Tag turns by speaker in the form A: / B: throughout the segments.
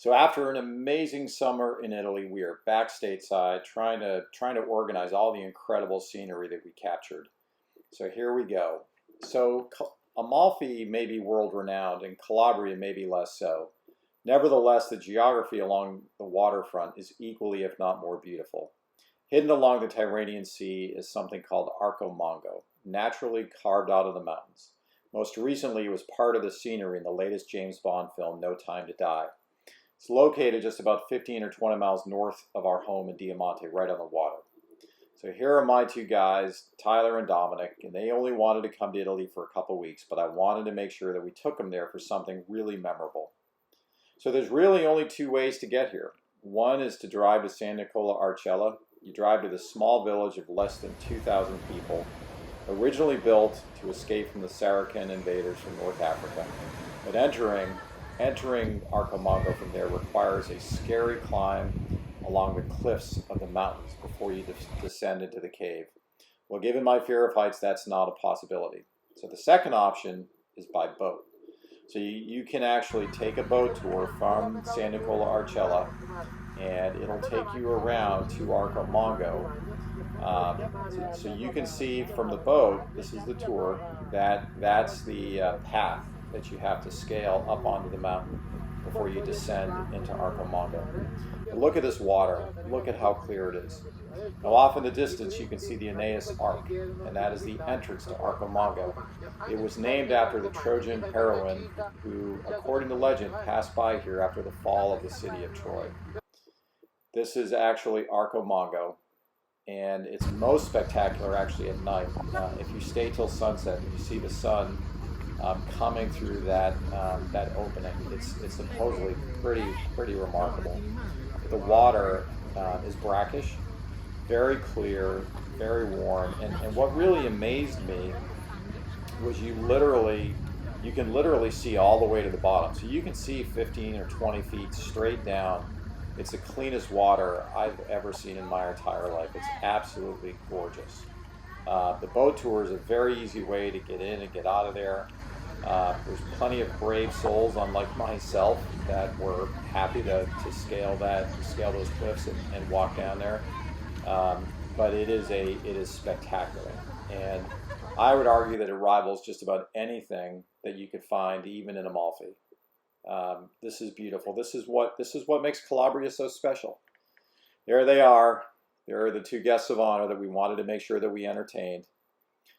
A: So after an amazing summer in Italy, we are back stateside trying to organize all the incredible scenery that we captured. So here we go. So Amalfi may be world renowned and Calabria may be less so. Nevertheless, the geography along the waterfront is equally, if not more beautiful. Hidden along the Tyrrhenian Sea is something called Arco Mango, naturally carved out of the mountains. Most recently, it was part of the scenery in the latest James Bond film, No Time to Die. It's located just about 15 or 20 miles north of our home in Diamante, right on the water. So here are my two guys, Tyler and Dominic, and they only wanted to come to Italy for a couple weeks, but I wanted to make sure that we took them there for something really memorable. So there's really only two ways to get here. One is to drive to San Nicola Arcella. You drive to this small village of less than 2,000 people, originally built to escape from the Saracen invaders from North Africa. But entering Arco Mango from there requires a scary climb along the cliffs of the mountains before you descend into the cave. Well, given my fear of heights, that's not a possibility. So the second option is by boat. So you can actually take a boat tour from San Nicola Arcella, and it'll take you around to Arco Mango. So you can see from the boat, this is the tour, that's the path that you have to scale up onto the mountain before you descend into Arco Mango. Look at this water. Look at how clear it is. Now off in the distance you can see the Aeneas Arc, and that is the entrance to Arco Mango. It was named after the Trojan heroine who, according to legend, passed by here after the fall of the city of Troy. This is actually Arco Mango, and it's most spectacular actually at night. If you stay till sunset and you see the sun coming through that opening, it's supposedly pretty remarkable. The water is brackish, very clear, very warm, and what really amazed me was you can literally see all the way to the bottom. So you can see 15 or 20 feet straight down. It's the cleanest water I've ever seen in my entire life. It's absolutely gorgeous. The boat tour is a very easy way to get in and get out of there. There's plenty of brave souls, unlike myself, that were happy to scale those cliffs and walk down there. But it is spectacular, and I would argue that it rivals just about anything that you could find, even in Amalfi. This is beautiful. This is what makes Calabria so special. There they are. There are the two guests of honor that we wanted to make sure that we entertained.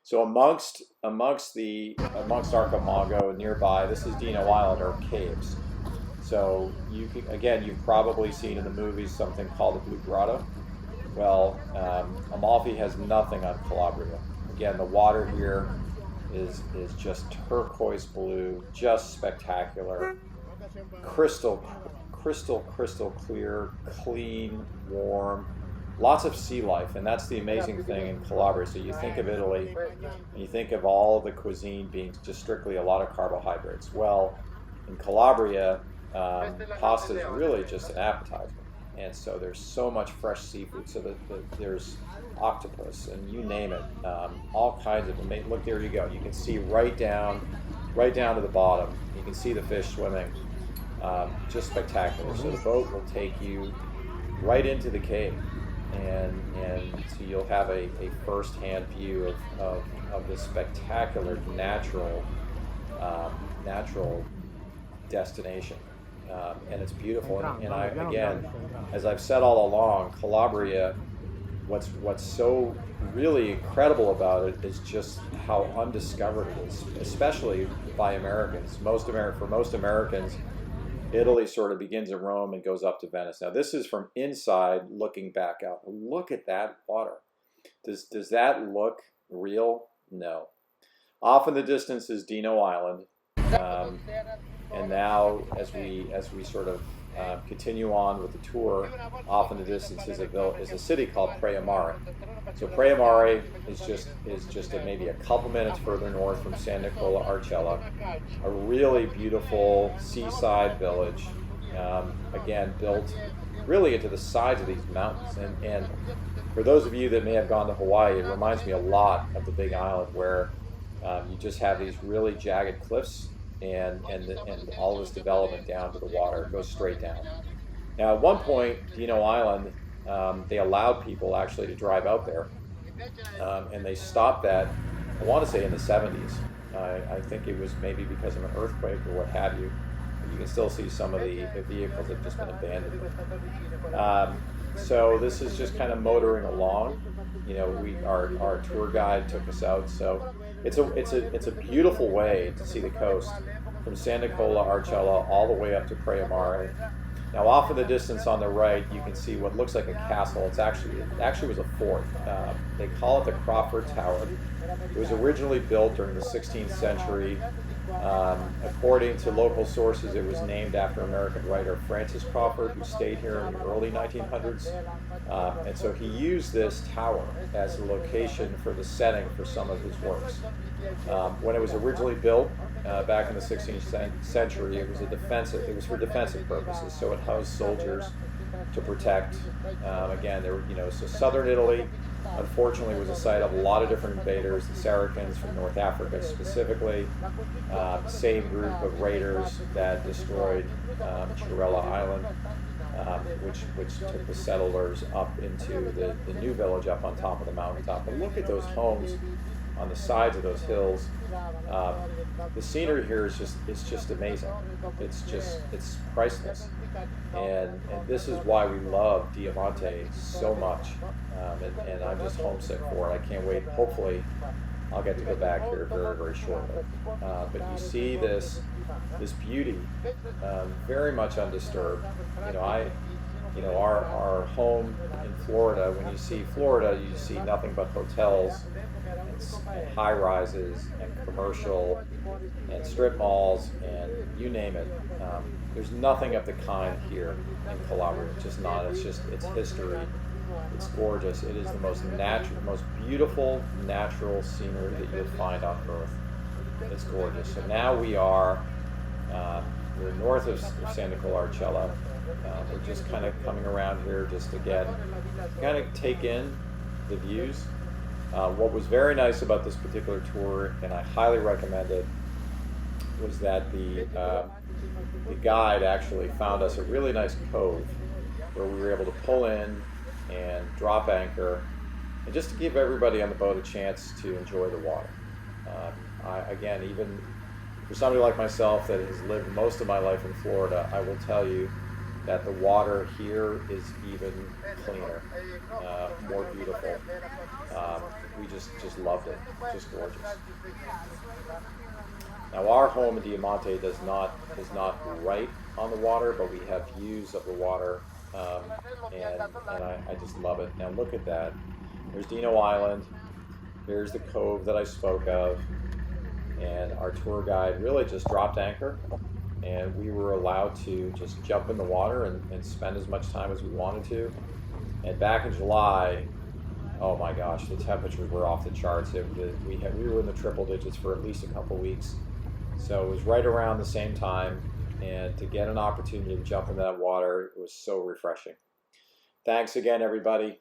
A: So amongst Arco Mango nearby, this is Dino Island, or caves. So you've probably seen in the movies something called the Blue Grotto. Well, Amalfi has nothing on Calabria. Again, the water here is just turquoise blue, just spectacular, crystal clear, clean, warm. Lots of sea life, and that's the amazing thing in Calabria. So you think of Italy, and you think of all the cuisine being just strictly a lot of carbohydrates. Well, in Calabria, pasta is really just an appetizer, and so there's so much fresh seafood. So that there's octopus, and you name it, all kinds of amazing. Look, there you go. You can see right down to the bottom. You can see the fish swimming. Just spectacular. So the boat will take you right into the cave. And so you'll have a first-hand view of this spectacular natural destination, and it's beautiful. And I, again, as I've said all along, Calabria, what's so really incredible about it is just how undiscovered it is, especially by Americans. For most Americans, Italy sort of begins in Rome and goes up to Venice. Now this is from inside looking back out. Look at that water. Does that look real? No. Off in the distance is Dino Island. And now as we sort of continue on with the tour, off in the distance is a city called Preamare. So Preamare is just maybe a couple minutes further north from San Nicola Arcella, a really beautiful seaside village, again built really into the sides of these mountains. And for those of you that may have gone to Hawaii, it reminds me a lot of the Big Island, where you just have these really jagged cliffs and all this development down to the water. It goes straight down. Now, at one point, Dino Island, they allowed people actually to drive out there, and they stopped that, I want to say in the 70s. I think it was maybe because of an earthquake or what have you. You can still see some of the vehicles that have just been abandoned. So this is just kind of motoring along. You know, our tour guide took us out. So it's a beautiful way to see the coast from San Nicola, Arcella, all the way up to Praia Mare. Now, off in the distance on the right, you can see what looks like a castle. It actually was a fort. They call it the Crawford Tower. It was originally built during the 16th century. According to local sources, it was named after American writer Francis Crawford, who stayed here in the early 1900s. And so he used this tower as a location for the setting for some of his works. When it was originally built back in the 16th century, it was for defensive purposes. So it housed soldiers to protect. Again, so southern Italy, unfortunately, was a site of a lot of different invaders, the Saracens from North Africa specifically, same group of raiders that destroyed Chirella Island, which took the settlers up into the new village up on top of the mountaintop. And look at those homes on the sides of those hills. The scenery here is just amazing. It's priceless, and this is why we love Diamante so much, and I'm just homesick for it. I can't wait. Hopefully I'll get to go back here very, very shortly. But you see this beauty, very much undisturbed. Our home in Florida, when you see Florida, you see nothing but hotels and high rises and commercial and strip malls and you name it. There's nothing of the kind here in Calabria. It's just not. It's history. It's gorgeous. It is the most natural, most beautiful natural scenery that you'll find on Earth. It's gorgeous. So now we're north of San Nicola Arcella. We're just kind of coming around here just again, kind of take in the views. What was very nice about this particular tour, and I highly recommend it, was that the guide actually found us a really nice cove where we were able to pull in and drop anchor, and just to give everybody on the boat a chance to enjoy the water. Again, even for somebody like myself that has lived most of my life in Florida, I will tell you that the water here is even cleaner, more beautiful. We just loved it, just gorgeous. Now our home in Diamante is not right on the water, but we have views of the water, and I just love it. Now look at that. There's Dino Island. Here's the cove that I spoke of, and our tour guide really just dropped anchor, and we were allowed to just jump in the water and spend as much time as we wanted to. And back in July, oh my gosh, the temperatures were off the charts. We were in the triple digits for at least a couple weeks. So it was right around the same time, and to get an opportunity to jump in that water, it was so refreshing. Thanks again, everybody.